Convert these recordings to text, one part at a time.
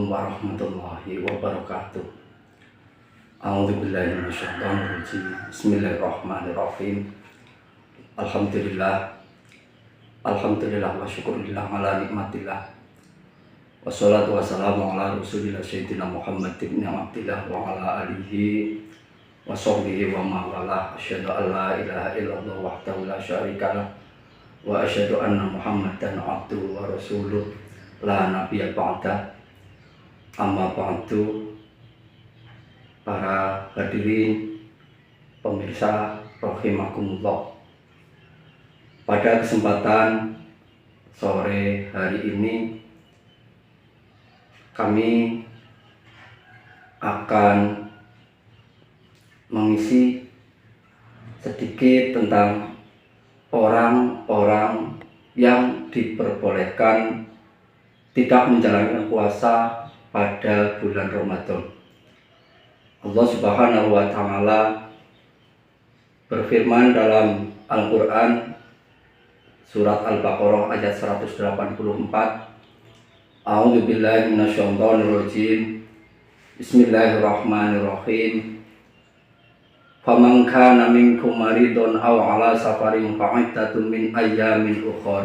warahmatullahi wabarakatuh. A'udzubillahi minasyaitonirrajim. Bismillahirrahmanirrahim. Alhamdulillah wa syukurillah ala nikmatillah. Wassalatu wassalamu ala rasulillah sayyidina Muhammad ibn Abdillah wa ala alihi wa sahbihi wa mawala. Asyhadu an la ilaha illallah wahdahu la syarikalah wa asyhadu anna Muhammadan abduhu wa rasuluh la nabiyya ba'da. Amma ba'du. Para hadirin pemirsa rahimakumullah, pada kesempatan sore hari ini kami akan mengisi sedikit tentang orang-orang yang diperbolehkan tidak menjalankan puasa pada bulan Ramadan. Allah Subhanahu wa Ta'ala berfirman dalam Al-Quran surat Al-Baqarah ayat 184. A'udzubillahi minasyaitonirrajim. Bismillahirrahmanirrahim. Faman kana minkum maridun aw ala safarin fa'iddatun min ayyamin ukhra.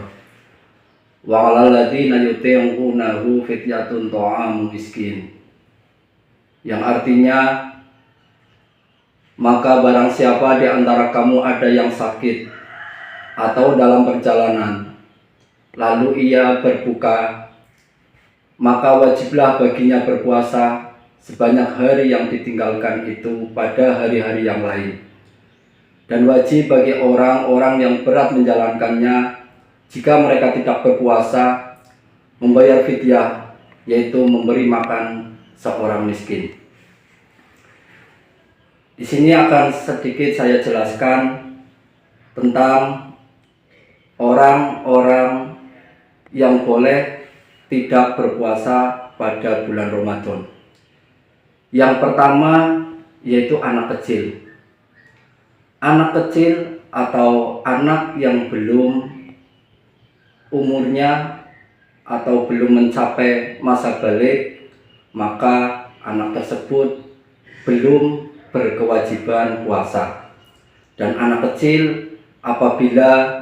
Wa 'alal ladzina yutiqunahu fidyatun ta'amu miskin. Yang artinya, maka barang siapa di antara kamu ada yang sakit atau dalam perjalanan, lalu ia berbuka, maka wajiblah baginya berpuasa sebanyak hari yang ditinggalkan itu pada hari-hari yang lain. Dan wajib bagi orang-orang yang berat menjalankannya, jika mereka tidak berpuasa, membayar fidyah, yaitu memberi makan seorang miskin. Di sini akan sedikit saya jelaskan tentang orang-orang yang boleh tidak berpuasa pada bulan Ramadan. Yang pertama yaitu anak kecil. Anak kecil atau anak yang belum umurnya atau belum mencapai masa balik, maka anak tersebut belum berkewajiban puasa. Dan anak kecil apabila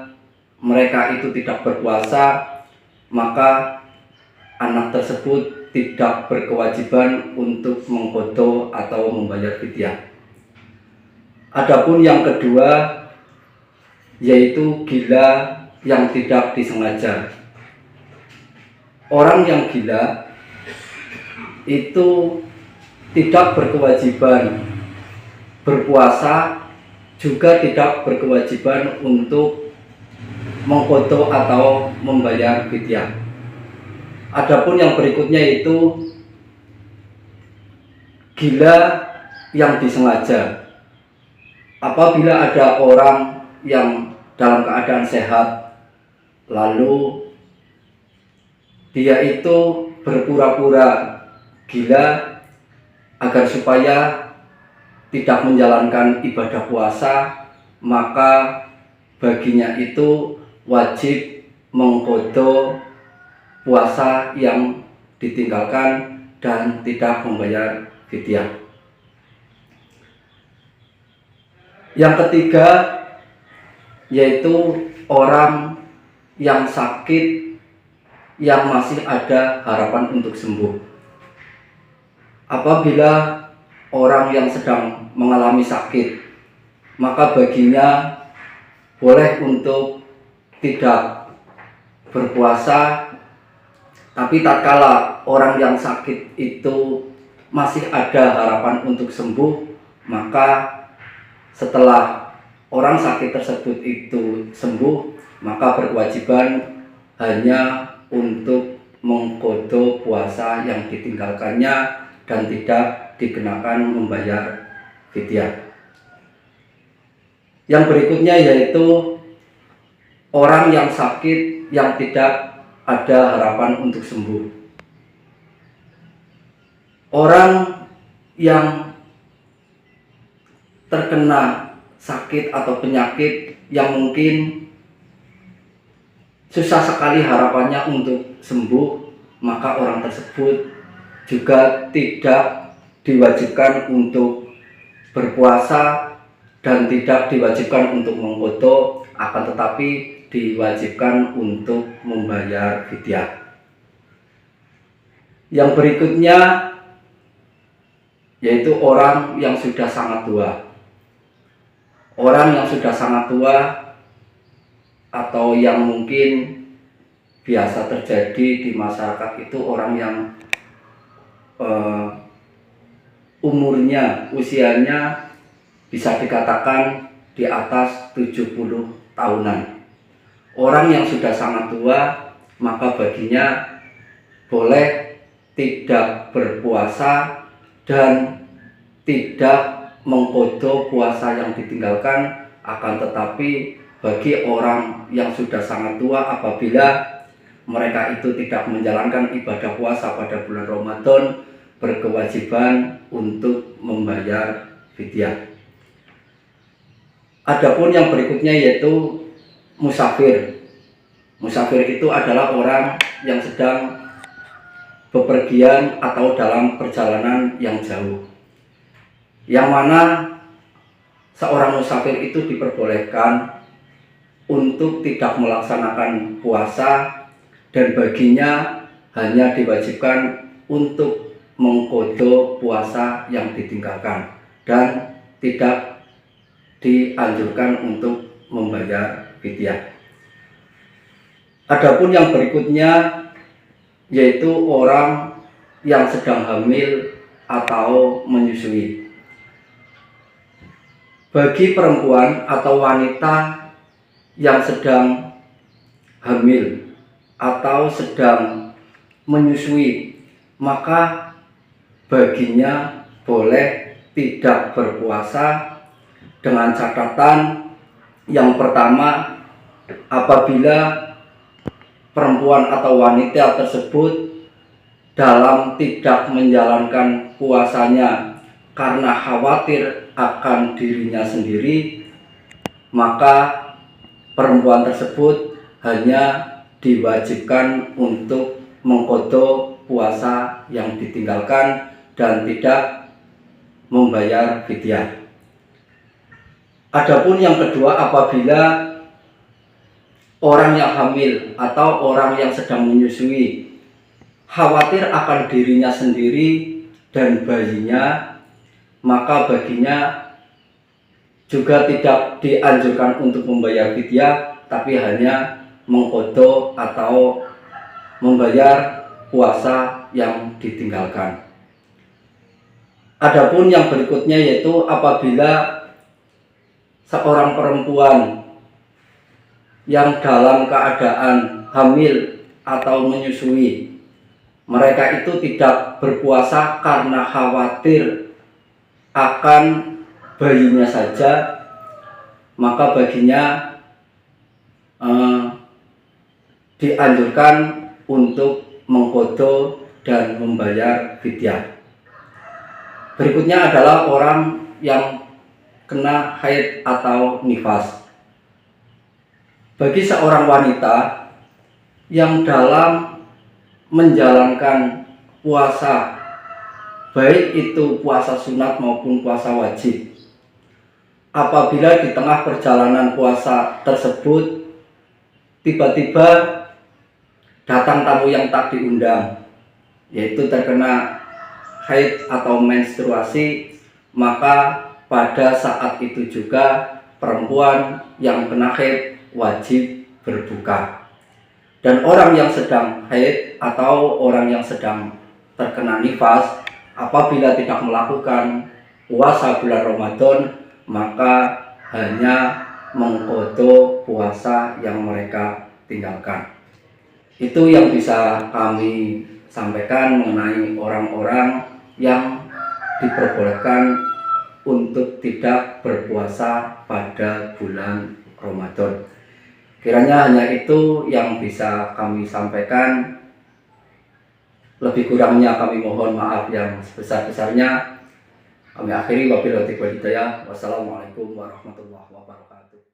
mereka itu tidak berpuasa, maka anak tersebut tidak berkewajiban untuk mengqadha atau membayar fidyah. Adapun yang kedua yaitu gila yang tidak disengaja. Orang yang gila itu tidak berkewajiban berpuasa, juga tidak berkewajiban untuk mengqadha atau membayar fidyah. Adapun yang berikutnya itu gila yang disengaja. Apabila ada orang yang dalam keadaan sehat, lalu dia itu berpura-pura gila agar supaya tidak menjalankan ibadah puasa, maka baginya itu wajib mengqadha puasa yang ditinggalkan dan tidak membayar fidyah. Yang ketiga yaitu orang yang sakit yang masih ada harapan untuk sembuh. Apabila orang yang sedang mengalami sakit, maka baginya boleh untuk tidak berpuasa. Tapi tatkala orang yang sakit itu masih ada harapan untuk sembuh, maka setelah orang sakit tersebut itu sembuh, maka berkewajiban hanya untuk mengqadha puasa yang ditinggalkannya dan tidak dikenakan membayar fidyah. Yang berikutnya yaitu orang yang sakit yang tidak ada harapan untuk sembuh. Orang yang terkena sakit atau penyakit yang mungkin susah sekali harapannya untuk sembuh, maka orang tersebut juga tidak diwajibkan untuk berpuasa dan tidak diwajibkan untuk mengfoto, akan tetapi diwajibkan untuk membayar fidyah. Yang berikutnya yaitu orang yang sudah sangat tua. Orang yang sudah sangat tua atau yang mungkin biasa terjadi di masyarakat itu orang yang usianya bisa dikatakan di atas 70 tahunan. Orang yang sudah sangat tua, maka baginya boleh tidak berpuasa dan tidak mengqadha puasa yang ditinggalkan. Akan tetapi bagi orang yang sudah sangat tua, apabila mereka itu tidak menjalankan ibadah puasa pada bulan Ramadan, berkewajiban untuk membayar fidyah. Adapun yang berikutnya yaitu musafir. Musafir itu adalah orang yang sedang bepergian atau dalam perjalanan yang jauh, yang mana seorang musafir itu diperbolehkan untuk tidak melaksanakan puasa dan baginya hanya diwajibkan untuk mengqadha puasa yang ditinggalkan dan tidak dianjurkan untuk membayar fidyah. Adapun yang berikutnya yaitu orang yang sedang hamil atau menyusui. Bagi perempuan atau wanita yang sedang hamil atau sedang menyusui, maka baginya boleh tidak berpuasa dengan catatan yang pertama, apabila perempuan atau wanita tersebut dalam tidak menjalankan puasanya karena khawatir akan dirinya sendiri, maka perempuan tersebut hanya diwajibkan untuk mengqadha puasa yang ditinggalkan dan tidak membayar fidyah. Adapun yang kedua, apabila orang yang hamil atau orang yang sedang menyusui khawatir akan dirinya sendiri dan bayinya, maka baginya juga tidak dianjurkan untuk membayar fidyah, tapi hanya mengqadha atau membayar puasa yang ditinggalkan. Adapun yang berikutnya yaitu apabila seorang perempuan yang dalam keadaan hamil atau menyusui, mereka itu tidak berpuasa karena khawatir akan bayinya saja, maka baginya dianjurkan untuk mengqadha dan membayar fidyah. Berikutnya adalah orang yang kena haid atau nifas. Bagi seorang wanita yang dalam menjalankan puasa, baik itu puasa sunat maupun puasa wajib, apabila di tengah perjalanan puasa tersebut tiba-tiba datang tamu yang tak diundang, yaitu terkena haid atau menstruasi, maka pada saat itu juga perempuan yang kena haid wajib berbuka. Dan orang yang sedang haid atau orang yang sedang terkena nifas, apabila tidak melakukan puasa bulan Ramadan, maka hanya mengqadha puasa yang mereka tinggalkan. Itu yang bisa kami sampaikan mengenai orang-orang yang diperbolehkan untuk tidak berpuasa pada bulan Ramadan. Kiranya hanya itu yang bisa kami sampaikan. Lebih kurangnya kami mohon maaf yang sebesar-besarnya. Kami akhiri, wabillahi taufiq wal hidayah. Wassalamualaikum warahmatullahi wabarakatuh.